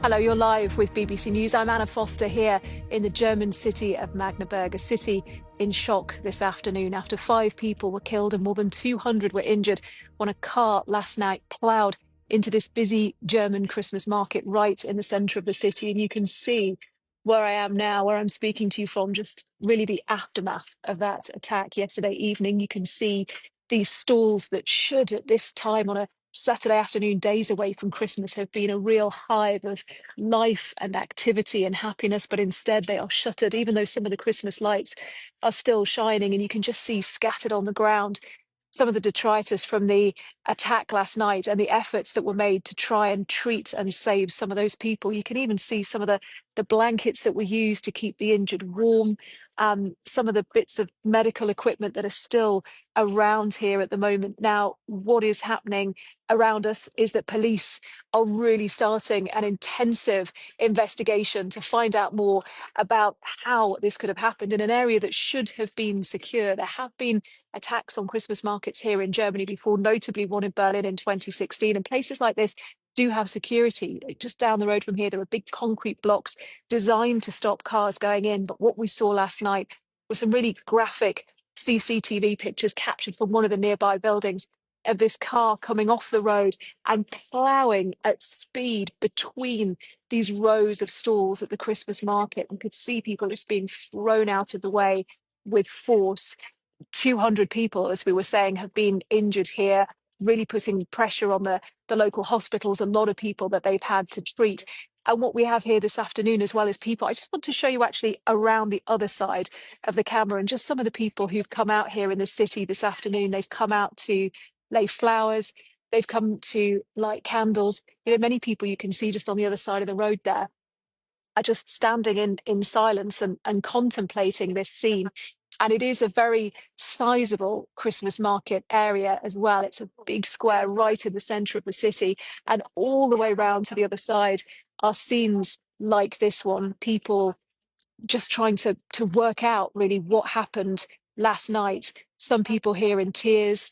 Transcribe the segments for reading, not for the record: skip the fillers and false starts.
Hello, you're live with BBC News. I'm Anna Foster here in the German city of Magdeburg, a city in shock this afternoon after 5 people were killed and more than 200 were injured when a car last night ploughed into this busy German Christmas market right in the centre of the city. And you can see where I am now, where I'm speaking to you from, just really the aftermath of that attack yesterday evening. You can see these stalls that should at this time on a Saturday afternoon, days away from Christmas, have been a real hive of life and activity and happiness, but instead they are shuttered, even though some of the Christmas lights are still shining. And you can just see scattered on the ground some of the detritus from the attack last night and the efforts that were made to try and treat and save some of those people. You can even see some of the blankets that were used to keep the injured warm, some of the bits of medical equipment that are still around here at the moment. Now, what is happening around us is that police are really starting an intensive investigation to find out more about how this could have happened in an area that should have been secure. There have been attacks on Christmas markets here in Germany before, notably one in Berlin in 2016. And places like this do have security. Just down the road from here, there are big concrete blocks designed to stop cars going in. But what we saw last night was some really graphic CCTV pictures captured from one of the nearby buildings of this car coming off the road and ploughing at speed between these rows of stalls at the Christmas market. You could see people just being thrown out of the way with force. 200 people, as we were saying, have been injured here, really putting pressure on the local hospitals, a lot of people that they've had to treat. And what we have here this afternoon, as well as people, I just want to show you actually around the other side of the camera and just some of the people who've come out here in the city this afternoon. They've come out to lay flowers. They've come to light candles. Many people you can see just on the other side of the road there are just standing in silence and contemplating this scene. And it is a very sizable Christmas market area as well. It's a big square right in the centre of the city. And all the way around to the other side are scenes like this one, people just trying to work out really what happened last night. Some people here in tears,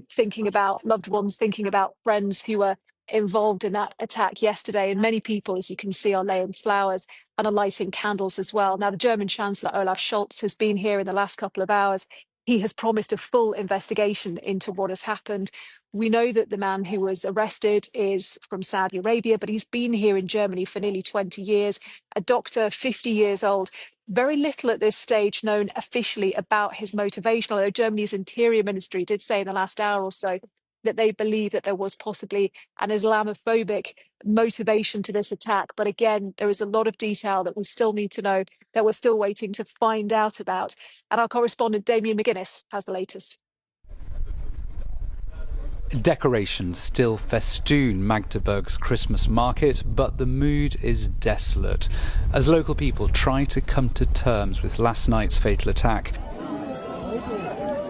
thinking about loved ones, thinking about friends who were involved in that attack yesterday. And many people, as you can see, are laying flowers and are lighting candles as well. Now, the German Chancellor, Olaf Scholz, has been here in the last couple of hours. He has promised a full investigation into what has happened. We know that the man who was arrested is from Saudi Arabia, but he's been here in Germany for nearly 20 years, a doctor, 50 years old. Very little at this stage known officially about his motivation, although Germany's Interior Ministry did say in the last hour or so that they believe that there was possibly an Islamophobic motivation to this attack. But again, there is a lot of detail that we still need to know, that we're still waiting to find out about. And our correspondent, Damien McGuinness, has the latest. Decorations still festoon Magdeburg's Christmas market, but the mood is desolate as local people try to come to terms with last night's fatal attack.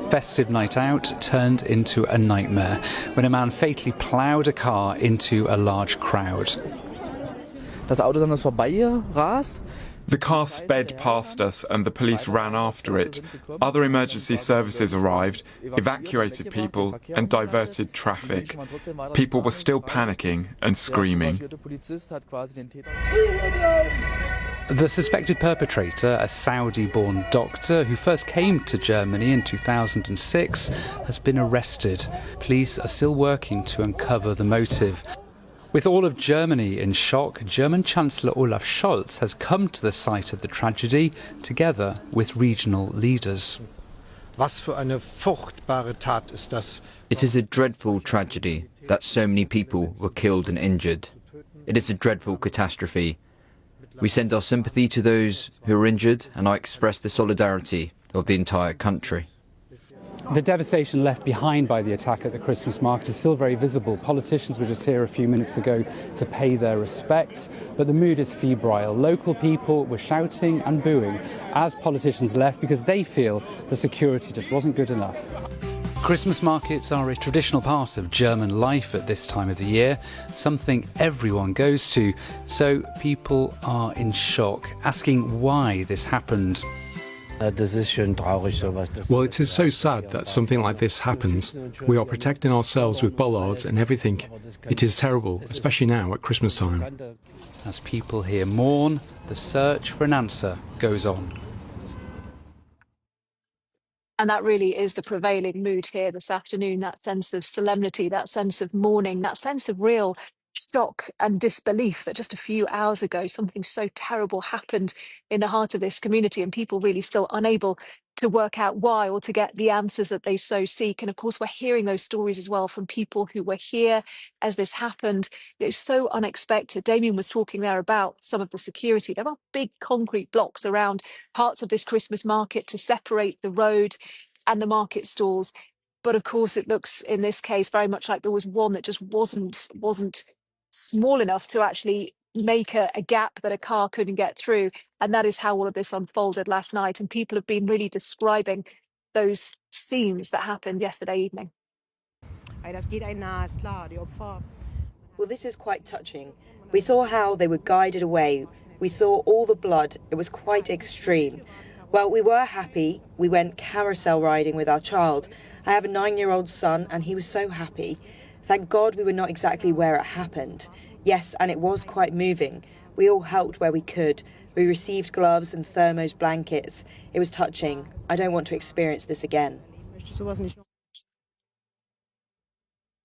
Festive night out turned into a nightmare when a man fatally ploughed a car into a large crowd. Das Auto dann vorbeigerast. The car sped past us and the police ran after it. Other emergency services arrived, evacuated people and diverted traffic. People were still panicking and screaming. The suspected perpetrator, a Saudi-born doctor who first came to Germany in 2006, has been arrested. Police are still working to uncover the motive. With all of Germany in shock, German Chancellor Olaf Scholz has come to the site of the tragedy together with regional leaders. Was für eine furchtbare Tat ist das? It is a dreadful tragedy that so many people were killed and injured. It is a dreadful catastrophe. We send our sympathy to those who are injured, and I express the solidarity of the entire country. The devastation left behind by the attack at the Christmas market is still very visible. Politicians were just here a few minutes ago to pay their respects, but the mood is febrile. Local people were shouting and booing as politicians left because they feel the security just wasn't good enough. Christmas markets are a traditional part of German life at this time of the year, something everyone goes to, so people are in shock, asking why this happened. Well, it is so sad that something like this happens. We are protecting ourselves with bollards and everything. It is terrible, especially now at Christmas time. As people here mourn, the search for an answer goes on. And that really is the prevailing mood here this afternoon, that sense of solemnity, that sense of mourning, that sense of real shock and disbelief that just a few hours ago something so terrible happened in the heart of this community, and people really still unable to work out why or to get the answers that they so seek. And of course, we're hearing those stories as well from people who were here as this happened. It was so unexpected. Damien was talking there about some of the security. There are big concrete blocks around parts of this Christmas market to separate the road and the market stalls. But of course, it looks in this case very much like there was one that just wasn't small enough to actually make a gap that a car couldn't get through. And that is how all of this unfolded last night. And people have been really describing those scenes that happened yesterday evening. Well, this is quite touching. We saw how they were guided away. We saw all the blood. It was quite extreme. Well, we were happy. We went carousel riding with our child. I have a 9-year-old son, and he was so happy. Thank God we were not exactly where it happened. Yes, and it was quite moving. We all helped where we could. We received gloves and thermos blankets. It was touching. I don't want to experience this again.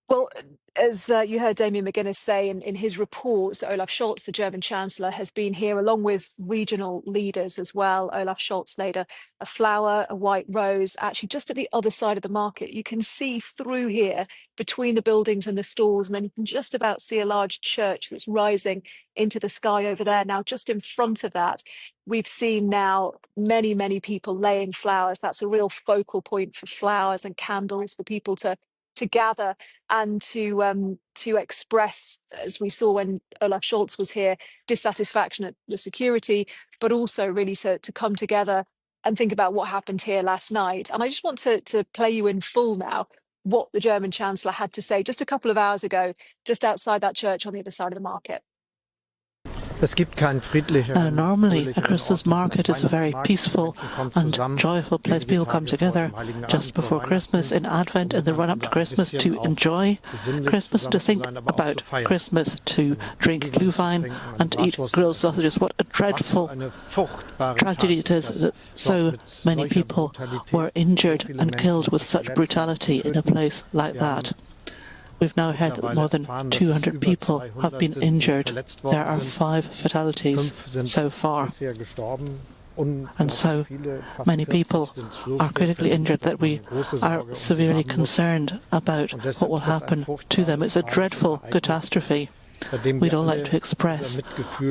Well, as you heard Damien McGuinness say in his report, Olaf Scholz, the German Chancellor, has been here along with regional leaders as well. Olaf Scholz laid a flower, a white rose, actually just at the other side of the market. You can see through here between the buildings and the stalls, and then you can just about see a large church that's rising into the sky over there. Now, just in front of that, we've seen now many, many people laying flowers. That's a real focal point for flowers and candles for people to gather and to express, as we saw when Olaf Scholz was here, dissatisfaction at the security, but also really to come together and think about what happened here last night. And I just want to play you in full now what the German Chancellor had to say just a couple of hours ago, just outside that church on the other side of the market. Normally, a Christmas market is a very peaceful and joyful place. People come together just before Christmas, in Advent, in the run-up to Christmas, to enjoy Christmas, to think about Christmas, to drink Glühwein and to eat grilled sausages. What a dreadful tragedy it is that so many people were injured and killed with such brutality in a place like that. We've now heard that more than 200 people have been injured. There are 5 fatalities so far. And so many people are critically injured that we are severely concerned about what will happen to them. It's a dreadful catastrophe. We'd all like to express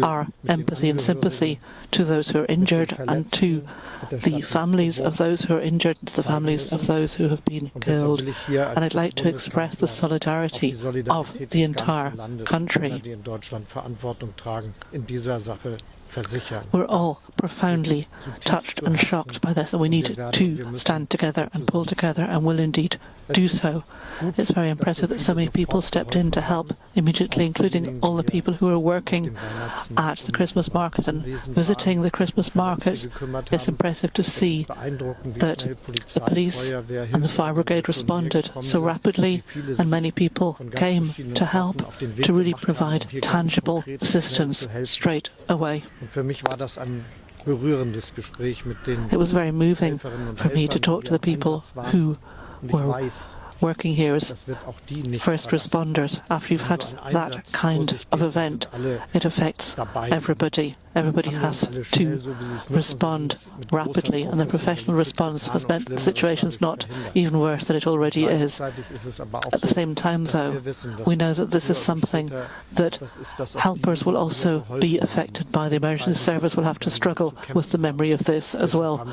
our empathy and sympathy to those who are injured and to the families of those who are injured, to the families of those who have been killed. And I'd like to express the solidarity of the entire country. We're all profoundly touched and shocked by this, and we need to stand together and pull together, and will indeed do so. It's very impressive that so many people stepped in to help immediately, including all the people who are working at the Christmas market and visiting the Christmas market. It's impressive to see that the police and the fire brigade responded so rapidly, and many people came to help to really provide tangible assistance straight away. It was very moving for me to talk to the people who were working here as first responders. After you've had that kind of event, it affects everybody. Everybody has to respond rapidly, and the professional response has meant the situation's not even worse than it already is. At the same time, though, we know that this is something that helpers will also be affected by. The emergency service will have to struggle with the memory of this as well.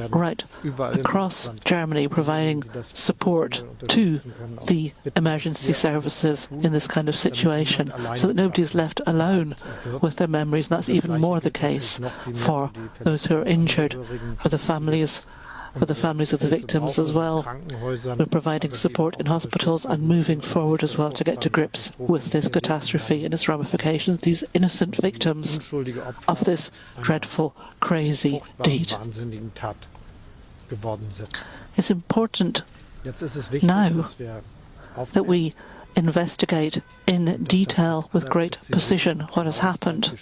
Right across Germany, providing support to the emergency services in this kind of situation, so that nobody is left alone with their memories. And that's even more the case for those who are injured, for the families for the families of the victims as well. We're providing support in hospitals and moving forward as well to get to grips with this catastrophe and its ramifications, these innocent victims of this dreadful, crazy deed. It's important now that we investigate in detail with great precision what has happened.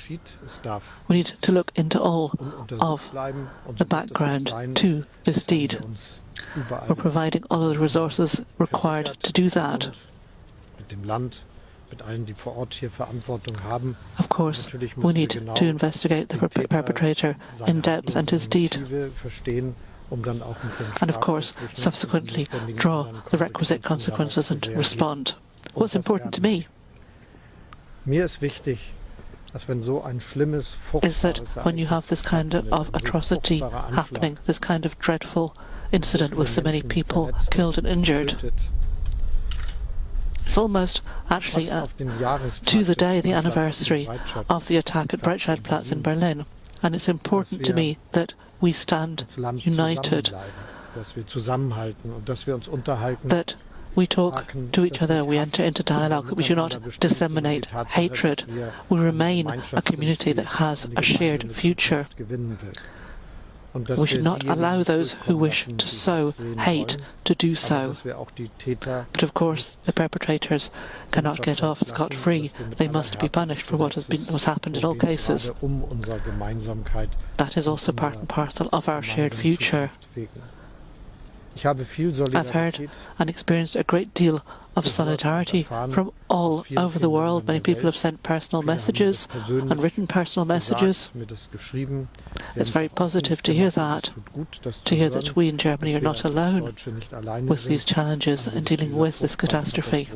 We need to look into all of the background to this deed. We're providing all of the resources required to do that. Of course, we need to investigate the perpetrator in depth and his deed. And of course, subsequently draw the requisite consequences and respond. What's important to me is that when you have this kind of atrocity happening, this kind of dreadful incident with so many people killed and injured, it's almost actually to the day, the anniversary of the attack at Breitscheidplatz in Berlin. And it's important to me that we stand united, that we talk to each other, we enter into dialogue, that we do not disseminate hatred. We remain a community that has a shared future. We should not allow those who wish to sow hate to do so. But of course, the perpetrators cannot get off scot-free. They must be punished for what has happened in all cases. That is also part and parcel of our shared future. I've heard and experienced a great deal of solidarity from all over the world. Many people have sent personal messages and written personal messages. It's very positive to hear that we in Germany are not alone with these challenges and dealing with this catastrophe.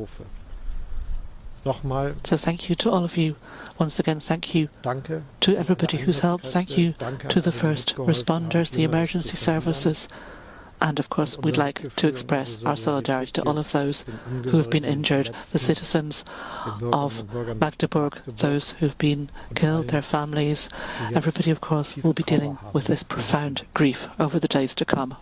So thank you to all of you. Once again, thank you to everybody who's helped. Thank you to the first responders, the emergency services. And of course, we'd like to express our solidarity to all of those who have been injured, the citizens of Magdeburg, those who have been killed, their families. Everybody, of course, will be dealing with this profound grief over the days to come.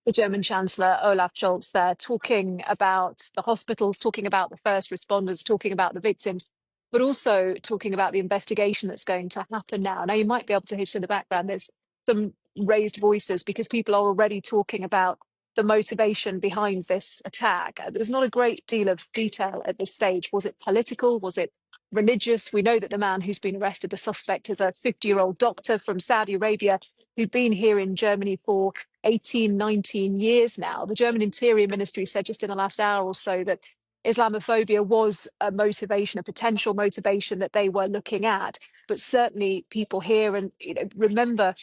The German Chancellor Olaf Scholz there talking about the hospitals, talking about the first responders, talking about the victims, but also talking about the investigation that's going to happen now. Now, you might be able to hear in the background, there's some raised voices because people are already talking about the motivation behind this attack. There's not a great deal of detail at this stage. Was it political? Was it religious? We know that the man who's been arrested, the suspect, is a 50-year-old doctor from Saudi Arabia who'd been here in Germany for 18, 19 years now. The German Interior Ministry said just in the last hour or so that Islamophobia was a motivation, a potential motivation that they were looking at. But certainly people here and remember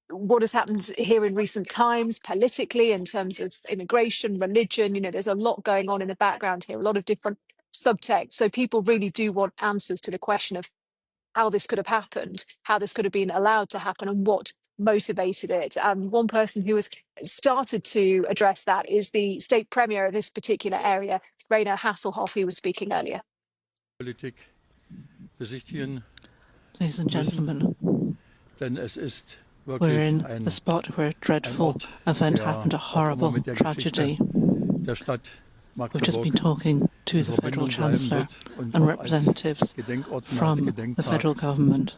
what has happened here in recent times politically in terms of immigration, religion. There's a lot going on in the background here, a lot of different subtext. So people really do want answers to the question of how this could have happened, how this could have been allowed to happen, and what motivated it. And one person who has started to address that is the state premier of this particular area, Rainer Hasselhoff, who was speaking earlier. Ladies and gentlemen, we're in the spot where a dreadful event happened, a horrible tragedy. We've just been talking to the Federal Chancellor and representatives from the federal government.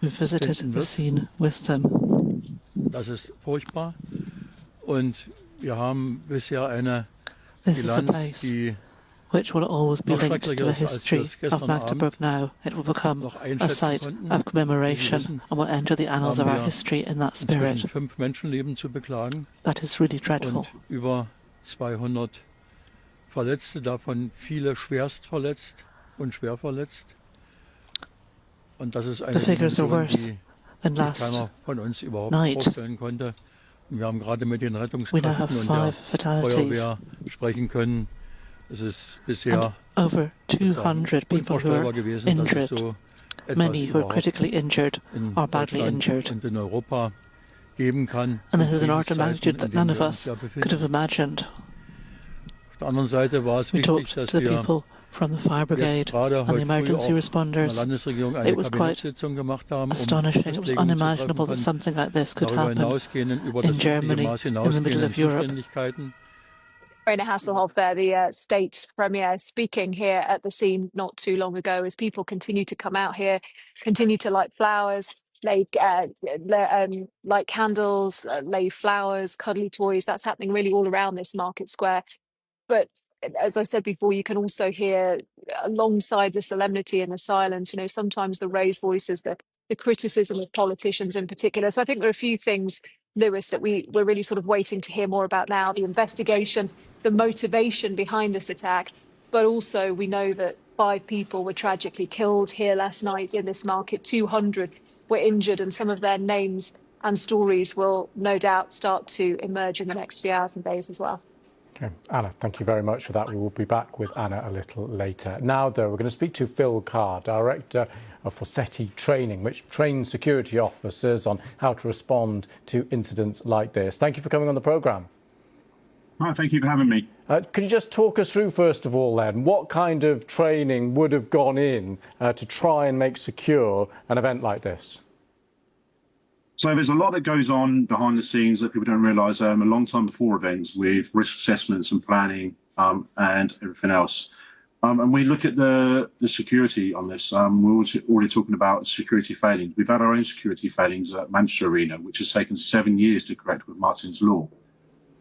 We've visited the scene with them. This is a place which will always be linked to the history of Magdeburg now. It will become a site of commemoration and will enter the annals of our history in that spirit. That is really dreadful. 200 Verletzte, davon viele schwerst verletzt und schwer verletzt. Und das ist eine Dimension, die keiner von uns überhaupt vorstellen konnte. Wir haben gerade mit den Rettungskräften und der Feuerwehr sprechen können. Es ist bisher over 200 people who are injured, many who are critically injured or badly injured. Und in Europa geben kann. And this is an order of magnitude that none of us could have imagined. Auf der anderen Seite war es We wichtig, talked dass to the wir people from the fire brigade and the emergency responders. It was quite astonishing. It was unimaginable that something like this could happen in Germany, in the middle of Europe. Rainer Hasselhoff there, the state premier, speaking here at the scene not too long ago as people continue to come out here, continue to light flowers, light candles, lay flowers, cuddly toys. That's happening really all around this market square. But as I said before, you can also hear alongside the solemnity and the silence, sometimes the raised voices, the criticism of politicians in particular. So I think there are a few things, Lewis, that we're really sort of waiting to hear more about now, the investigation, the motivation behind this attack. But also we know that 5 people were tragically killed here last night in this market, 200 were injured, and some of their names and stories will no doubt start to emerge in the next few hours and days as well. Okay. Anna, thank you very much for that. We will be back with Anna a little later. Now, though, we're going to speak to Phil Carr, Director of Forseti Training, which trains security officers on how to respond to incidents like this. Thank you for coming on the programme. Right, thank you for having me. Can you just talk us through, first of all, then, what kind of training would have gone in to try and make secure an event like this? So there's a lot that goes on behind the scenes that people don't realise a long time before events, with risk assessments and planning and everything else. And we look at the security on this. We're already talking about security failings. We've had our own security failings at Manchester Arena, which has taken 7 years to correct with Martin's Law.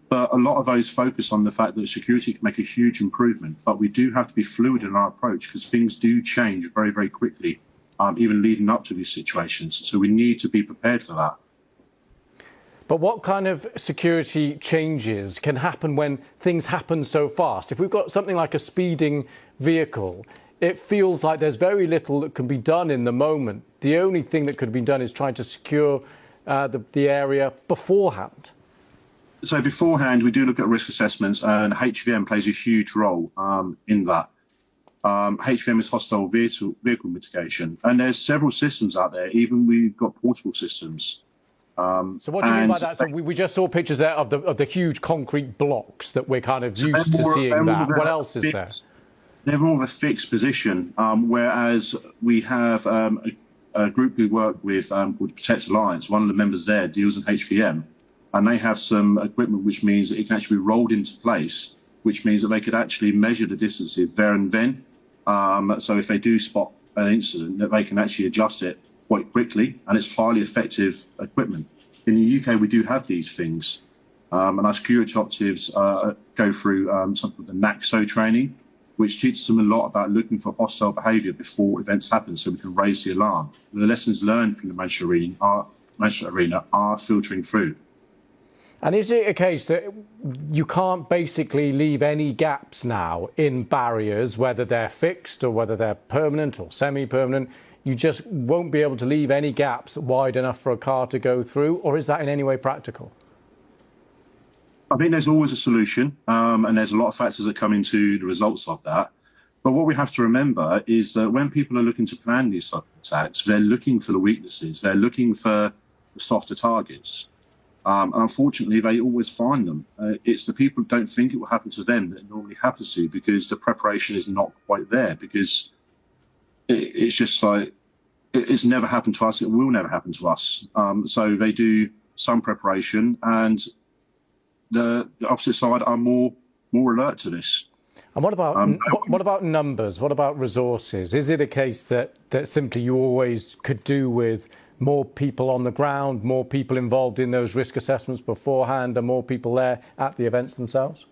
But a lot of those focus on the fact that security can make a huge improvement. But we do have to be fluid in our approach, because things do change very, very quickly. Even leading up to these situations. So we need to be prepared for that. But what kind of security changes can happen when things happen so fast? If we've got something like a speeding vehicle, it feels like there's very little that can be done in the moment. The only thing that could be done is trying to secure the area beforehand. So beforehand, we do look at risk assessments, and HVM plays a huge role in that. HVM is hostile vehicle mitigation, and there's several systems out there. Even we've got portable systems. So what do you mean by that? So we just saw pictures there of the huge concrete blocks that we're kind of used to seeing. That. What else is there? They're more of a fixed position, whereas we have a group we work with called Protect Alliance. One of the members there deals in HVM, and they have some equipment which means that it can actually be rolled into place, which means that they could actually measure the distances there and then. So if they do spot an incident, that they can actually adjust it quite quickly, and it's highly effective equipment. In the UK, we do have these things, and our security operatives go through something called the NACSO training, which teaches them a lot about looking for hostile behaviour before events happen, so we can raise the alarm. The lessons learned from the Manchester Arena are filtering through. And is it a case that you can't basically leave any gaps now in barriers, whether they're fixed or whether they're permanent or semi-permanent? You just won't be able to leave any gaps wide enough for a car to go through, or is that in any way practical? I think there's always a solution, and there's a lot of factors that come into the results of that. But what we have to remember is that when people are looking to plan these type of attacks, they're looking for the weaknesses, they're looking for the softer targets. Unfortunately, they always find them. It's the people who don't think it will happen to them that it normally happens to, because the preparation is not quite there, because it's just like, it's never happened to us, it will never happen to us. So they do some preparation, and the opposite side are more alert to this. And what about numbers? What about resources? Is it a case that simply you always could do with more people on the ground, more people involved in those risk assessments beforehand, and more people there at the events themselves?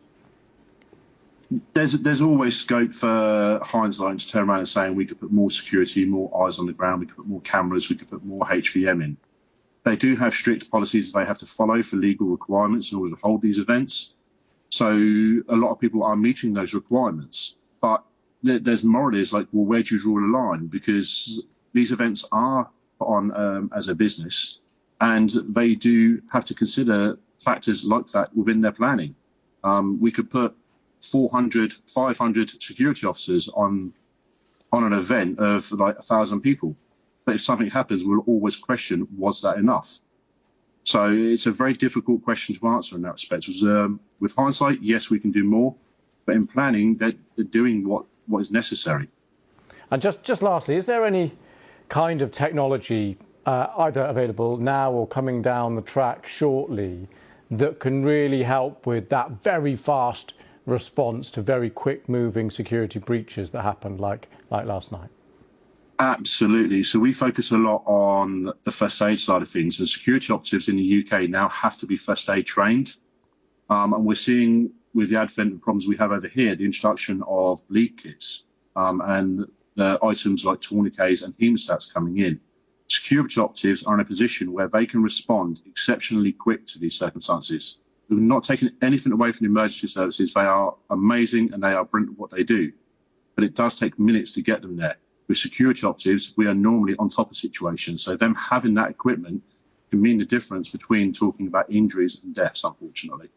There's always scope for hindsight to turn around and saying we could put more security, more eyes on the ground, we could put more cameras, we could put more HVM in. They do have strict policies they have to follow for legal requirements in order to hold these events. So a lot of people are meeting those requirements. But there's moralities like, well, where do you draw the line? Because these events are on as a business, and they do have to consider factors like that within their planning. We could put 400, 500 security officers on an event of like 1,000 people, but if something happens, we'll always question, was that enough? So it's a very difficult question to answer in that respect. With hindsight, yes, we can do more, but in planning, they're doing what what is necessary. And just lastly, is there any kind of technology either available now or coming down the track shortly that can really help with that very fast response to very quick moving security breaches that happened like last night? Absolutely. So we focus a lot on the first aid side of things, and security operatives in the UK now have to be first aid trained. And we're seeing, with the advent of problems we have over here, the introduction of bleed kits and the items like tourniquets and hemostats coming in. Security operatives are in a position where they can respond exceptionally quick to these circumstances. We're not taking anything away from the emergency services. They are amazing and they are brilliant at what they do. But it does take minutes to get them there. With security operatives, we are normally on top of situations. So them having that equipment can mean the difference between talking about injuries and deaths, unfortunately.